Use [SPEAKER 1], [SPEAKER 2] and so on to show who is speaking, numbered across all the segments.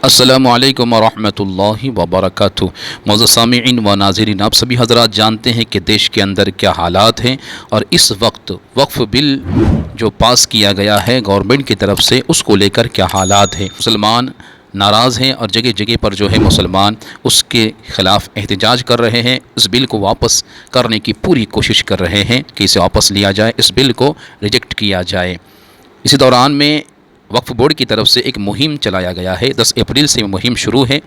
[SPEAKER 1] अस्सलामुअलैकुम वरहमतुल्लाहि वबरकातुहू। मौजूद सामीईन व नाज़रीन, आप सभी हज़रात जानते हैं कि देश के अंदर क्या हालात हैं और इस वक्त वक्फ़ बिल जो पास किया गया है गवर्नमेंट की तरफ से, उसको लेकर क्या हालात हैं। मुसलमान नाराज़ हैं और जगह जगह पर जो है मुसलमान उसके ख़िलाफ़ एहतजाज कर रहे हैं। इस बिल को वापस करने की पूरी कोशिश कर रहे हैं कि इसे वापस लिया जाए, इस बिल को रिजेक्ट किया जाए। इसी दौरान में वक्फ़ बोर्ड की तरफ से एक मुहिम चलाया गया है। 10 अप्रैल से मुहिम शुरू है।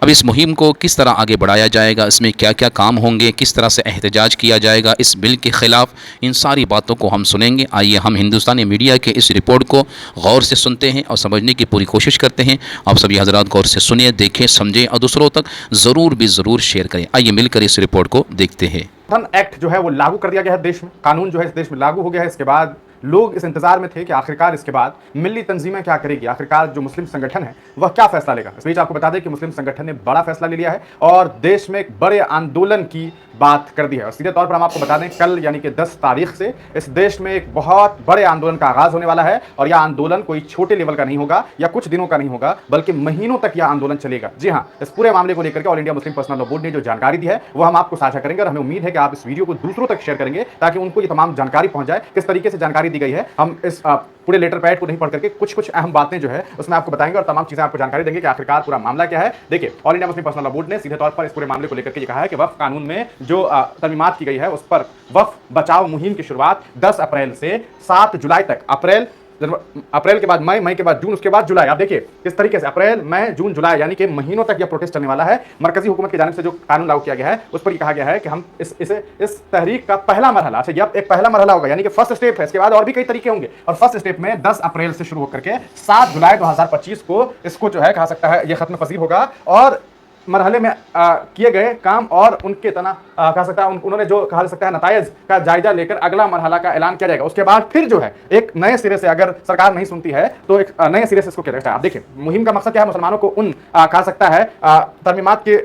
[SPEAKER 1] अब इस मुहिम को किस तरह आगे बढ़ाया जाएगा, इसमें क्या क्या काम होंगे, किस तरह से एहतजाज किया जाएगा इस बिल के ख़िलाफ़, इन सारी बातों को हम सुनेंगे। आइए हम हिंदुस्तानी मीडिया के इस रिपोर्ट को गौर से सुनते हैं और समझने की पूरी कोशिश करते हैं। आप सभी हज़रात गौर से सुनिए, देखें, समझें और दूसरों तक ज़रूर शेयर करें। आइए मिलकर इस रिपोर्ट को देखते हैं।
[SPEAKER 2] एक्ट जो है वो लागू कर दिया गया है देश में, कानून जो है इस देश में लागू हो गया है। इसके बाद लोग इस इंतजार में थे कि आखिरकार इसके बाद मिली तंजीमें क्या करेगी, आखिरकार जो मुस्लिम संगठन है वह क्या फैसला लेगा। इस बीच आपको बता दें कि मुस्लिम संगठन ने बड़ा फैसला ले लिया है और देश में एक बड़े आंदोलन की बात कर दी है। और सीधे तौर पर हम आपको बता दें, कल यानी कि 10 तारीख से इस देश में एक बहुत बड़े आंदोलन का आगाज होने वाला है। और यह आंदोलन कोई छोटे लेवल का नहीं होगा या कुछ दिनों का नहीं होगा, बल्कि महीनों तक यह आंदोलन चलेगा। जी हाँ, इस पूरे मामले को लेकर के all India Muslim personal law board ने जो जानकारी दी है वो हम आपको साझा करेंगे और हमें उम्मीद है कि आप इस वीडियो को दूसरों तक शेयर करेंगे ताकि उनको ये तमाम जानकारी पहुंच जाए। किस तरीके से जानकारी दी गई है, हम इस पूरे लेटर पैड को नहीं पढ़ करके कुछ अहम बातें जो है उसमें आपको बताएंगे और तमाम चीजें आपको जानकारी देंगे कि आखिरकार पूरा मामला क्या है। देखिए, all India Muslim personal law board ने सीधे तौर पर इस पूरे मामले को लेकर के ये कहा है कि वक्फ कानून में जो तरमीमात की गई है उस पर वक्फ बचाओ मुहिम की शुरुआत 10 अप्रैल से 7 जुलाई तक, अप्रैल के बाद मई के बाद जून, उसके बाद जुलाई। आप देखिए किस तरीके से अप्रैल, मई, जून, जुलाई यानी कि महीनों तक यह प्रोटेस्ट चलने वाला है। मरकजी हुकूमत की जानिब से जो कानून लागू किया गया है उस पर यह कहा गया है कि हम इस तहरीक का पहला मरहला, अच्छा यह एक पहला मरहला होगा यानी कि फर्स्ट स्टेप है। इसके बाद और भी कई तरीके होंगे और फर्स्ट स्टेप में 10 अप्रैल से शुरू होकर के 7 जुलाई 2025 को इसको जो है कहा सकता है यह खत्म पसीर होगा। और मरहले में किए गए काम और उनके कहा सकता है उन्होंने जो कहा सकता है नतायज का जायजा लेकर अगला मरहला का ऐलान किया जाएगा। उसके बाद फिर जो है एक नए सिरे से, अगर सरकार नहीं सुनती है तो एक नए सिरे से इसको किया जाएगा। आप देखिए मुहिम का मकसद क्या है, मुसलमानों को उन कहा सकता है तरमीमात के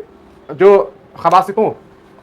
[SPEAKER 2] जो खबासितों,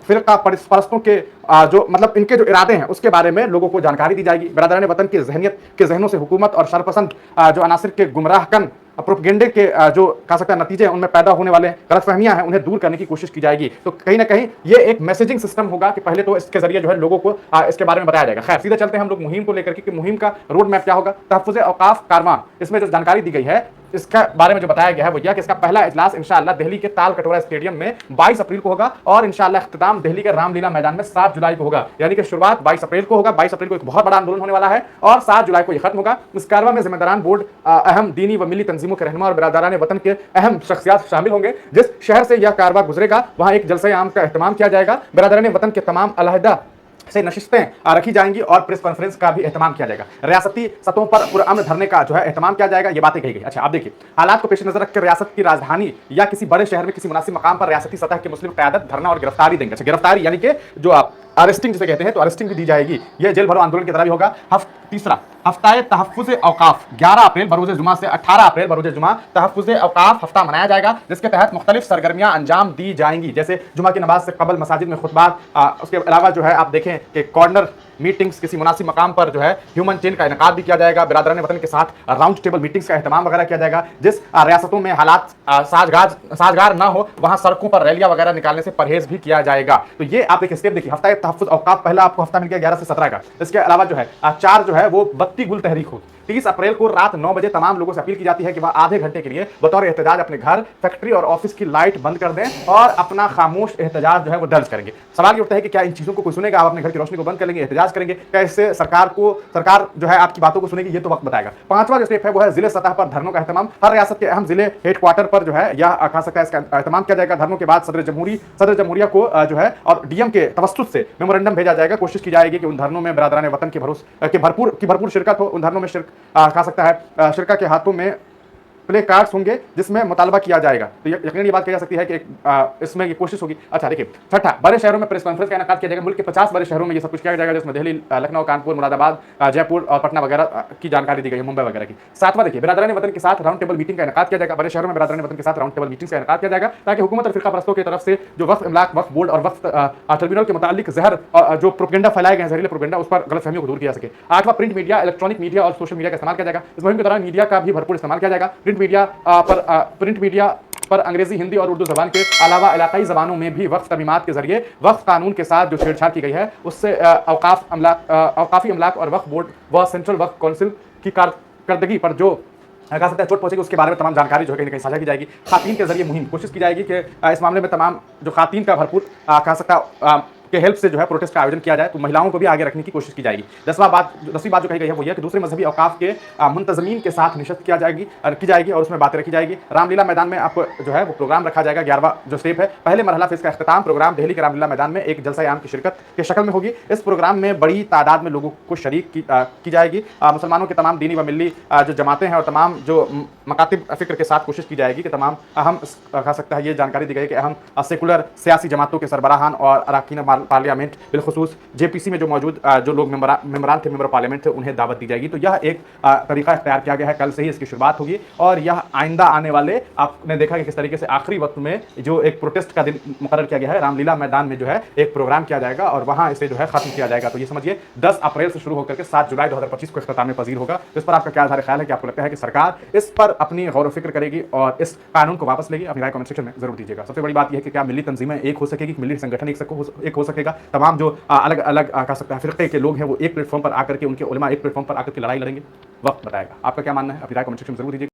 [SPEAKER 2] फिरका परस्तों के जो मतलब इनके जो इरादे हैं उसके बारे में लोगों को जानकारी दी जाएगी। बिरादरान वतन की जहनियत के जहनों से हुकूमत और शरपसंद जो अनासिर के गुमराहकन प्रोपेगेंडे के जो कहा सकता है नतीजे उनमें पैदा होने वाले गलतफहमियां हैं उन्हें दूर करने की कोशिश की जाएगी। तो कहीं ना कहीं ये एक मैसेजिंग सिस्टम होगा कि पहले तो इसके जरिए जो है लोगों को इसके बारे में बताया जाएगा। खैर सीधे चलते हैं हम लोग मुहिम को लेकर के कि मुहिम का रोड मैप क्या होगा। तहफ़्फ़ुज़ औक़ाफ़ कारवां, इसमें जो जानकारी दी गई है इसका बारे में जो बताया गया है वो यह कि इसका पहला इजलास इंशाअल्लाह दिल्ली के ताल कटोरा स्टेडियम में 22 अप्रैल को होगा और इंशाअल्लाह इख्तिताम दिल्ली के रामलीला मैदान में 7 जुलाई को होगा। यानी कि शुरुआत 22 अप्रैल को होगा। 22 अप्रैल को एक बहुत बड़ा आंदोलन होने वाला है और 7 जुलाई को यह खत्म होगा। इस कारवां में जिम्मेदारान बोर्ड, अहम दीनी व मिली तंजीमों के रहनुमा और बिरादरान वतन के अहम शख्सियात शामिल होंगे। जिस शहर से यह कारवां गुजरेगा वहां एक जलसे आम का एहतमाम किया जाएगा। बिरादरान वतन के तमाम अलहदा से नशिस्तें रखी जाएंगी और प्रेस कॉन्फ्रेंस का भी एहतमाम किया जाएगा। रियासती सतहों पर पुरअमन धरने का जो है एहतमाम किया जाएगा। ये बातें कही गई। अच्छा आप देखिए, हालात को पेश नजर रखकर रियासत की राजधानी या किसी बड़े शहर में किसी मुनासिब मकाम पर रियासती सतह के मुस्लिम क़यादत धरना और गिरफ्तारी देंगे। अच्छा गिरफ्तारी यानी कि जो आप अरेस्टिंग जिसे कहते हैं तो अरेस्टिंग भी दी जाएगी। यह जेल भरो आंदोलन की तरह भी होगा। तीसरा, हफ्ताए तहफ़्फ़ुज़ औक़ाफ़ 11 अप्रैल बरोज़ जुमा से 18 अप्रैल बरोज़ जुमा तहफ़्फ़ुज़ औक़ाफ़ हफ्ता मनाया जाएगा, जिसके तहत मुख्तलिफ सरगर्मियां अंजाम दी जाएंगी। जैसे जुमा की नमाज से कबल मसाजिद में खुतबात, उसके अलावा जो है आप देखें कि कॉर्नर मीटिंग्स, किसी मुनासिब मकाम पर जो है ह्यूमन चेन का इनकाद भी किया जाएगा। बिरादरान वतन के साथ राउंड टेबल मीटिंग्स का एहतमाम वगैरह किया जाएगा। जिस रियासतों में हालात साजगार ना हो वहां सड़कों पर रैलियां वगैरह निकालने से परहेज भी किया जाएगा। तो ये आप एक स्टेप देखिए। हफ्ता तहफ़्फ़ुज़ औक़ाफ़ पहला आपको हफ्ता मिल गया 11 से 17 का। इसके अलावा जो है 4 जो है वो बत्ती गुल तहरीक होगी। 30 अप्रैल को रात 9 बजे तमाम लोगों से अपील की जाती है कि वह आधे घंटे के लिए बतौर एहतजाज अपने घर, फैक्ट्री और ऑफिस की लाइट बंद कर दें और अपना खामोश एहतजाज जो है वो दर्ज करेंगे। सवाल ये उठता है कि क्या इन चीजों को कोई सुनेगा? आप अपने घर की रोशनी को बंद कर लेंगे, एहतजाज करेंगे, कैसे सरकार जो है आपकी बातों को सुनेगी? ये तो वक्त बताएगा। 5वां जो स्टेप है वो है जिले सतह पर धरनों का एहतमाम। हर रियासत के अहम जिले हेडक्वार्टर पर जो है यह कहा सकता है इसका एहतमाम किया जाएगा। धरनों के बाद सदर जमहूरिया को जो है और डीएम के तवस्सुत से मेमोरेंडम भेजा जाएगा। कोशिश की जाएगी कि उन धरनों में बिरादरान वतन की भरपूर शिरकत हो। उन धरनों में कहा सकता है शिरका के हाथों में प्ले कार्ड्स होंगे जिसमें मुतालबा किया जाएगा। तो यकीनन ये बात कही जा सकती है कि इसमें ये कोशिश होगी। अच्छा देखिए, छठा, बड़े शहरों में प्रेस कॉन्फ्रेंस का इनेकाद किया जाएगा। मुल्क के 50 बड़े शहरों में ये सब कुछ किया जाएगा, जिसमें दिल्ली, लखनऊ, कानपुर, मुरादाबाद, जयपुर और पटना वगैरह की जानकारी दी गई है, मुंबई वगैरह की। 7वां देखिए, बिरादरान वतन के साथ राउंड टेबल मीटिंग का इनेकाद किया जाएगा। बड़े शहरों में बिरादरान वतन के साथ राउंड टेबल मीटिंग का इनेकाद किया जाएगा ताकि हुकूमत और फिरका परस्तों की तरफ से जो वक्फ इमलाक, वक्फ बोर्ड और वक्फ ट्रिब्यूनल के मुतालिक जहर जो प्रोपेगेंडा फैलाए गए हैं, जहरीले प्रोपेगेंडा, उस पर गलतफहमियों को दूर किया सके। 8वां, प्रिंट मीडिया, इलेक्ट्रॉनिक मीडिया और सोशल मीडिया का इस्तेमाल किया जाएगा। इस मुहिम के दौरान मीडिया का भी भरपूर इस्तेमाल किया जाएगा। प्रिंट प्रिंट मीडिया पर अंग्रेजी, हिंदी और उर्दू जबान के अलावा इलाकाई जबानों में भी वक्फ तमीमात के जरिए वक्फ कानून के साथ जो छेड़छाड़ की गई है उससे अवकाफी अमलाक और वक्फ बोर्ड व सेंट्रल वक्फ काउंसिल की कारकर्दगी पर जो कह सकते हैं चोट पहुंचेगी, उसके बारे में तमाम जानकारी जो है कहीं न कहीं साझा की जाएगी। खातीन के जरिए मुहिम कोशिश की जाएगी कि इस मामले में तमाम जो खातीन का भरपूर कह सकता के हेल्प से जो है प्रोटेस्ट का आयोजन किया जाए, तो महिलाओं को भी आगे रखने की कोशिश की जाएगी। दसवीं बात जो कही गई है वो यह कि दूसरे मजहबी औकाफ के मुंतजमीन के साथ निशस्त की जाएगी और उसमें बातें रखी जाएगी। रामलीला मैदान में आपको जो है वो प्रोग्राम रखा जाएगा। 11वां जो स्टेप है, पहले मरहला फेज का अख्ताम प्रोग्राम दिल्ली के रामलीला मैदान में एक जलसा आम की शिरकत के शक्ल में होगी। इस प्रोग्राम में बड़ी तादाद में लोगों को शरीक की जाएगी। मुसलमानों के तमाम दीनी व मिल्ली जो जमातें हैं और तमाम जो मकातिब फ़िक्र के साथ कोशिश की जाएगी कि तमाम अहम कह सकता है ये जानकारी दी गई कि अहम सेकुलर सियासी जमातों के सरबराहान और अरकान पार्लियामेंट बिलखुसूस जेपीसी में जो मौजूद जो लोग मेंबरान थे, मेंबर पार्लियामेंट थे, उन्हें दावत दी जाएगी। तो यह एक तरीका इख्तियार किया गया है। कल से ही इसकी शुरुआत होगी और यह आइंदा आने वाले आपने देखा कि किस तरीके से आखिरी वक्त में जो एक प्रोटेस्ट का दिन मुकर्रर किया गया है, रामलीला मैदान में जो है एक प्रोग्राम किया जाएगा और वहां इसे जो है खत्म किया जाएगा। तो ये समझिए 10 अप्रैल से शुरू होकर के 7 जुलाई 2025 को इख्तिताम पजीर होगा। तो इस पर आपका क्या ख्याल है कि आपको लगता है कि सरकार इस पर अपनी गौर व फिक्र करेगी और इस कानून को वापस लेगी? अपनी राय कमेंट सेक्शन में जरूर दीजिएगा। सबसे बड़ी बात यह है कि क्या मिली तंजीमें एक हो सकेगी, मिली संगठन एक हो सकेगा? तमाम जो अलग अलग कह सकते हैं फिरके के लोग हैं वो एक प्लेटफॉर्म पर आकर के, उनके उलमा एक प्लेटफॉर्म पर आकर के लड़ाई लड़ेंगे? वक्त बताएगा। आपका क्या मानना है? अपनी राय कमेंट सेक्शन में जरूर दीजिएगा।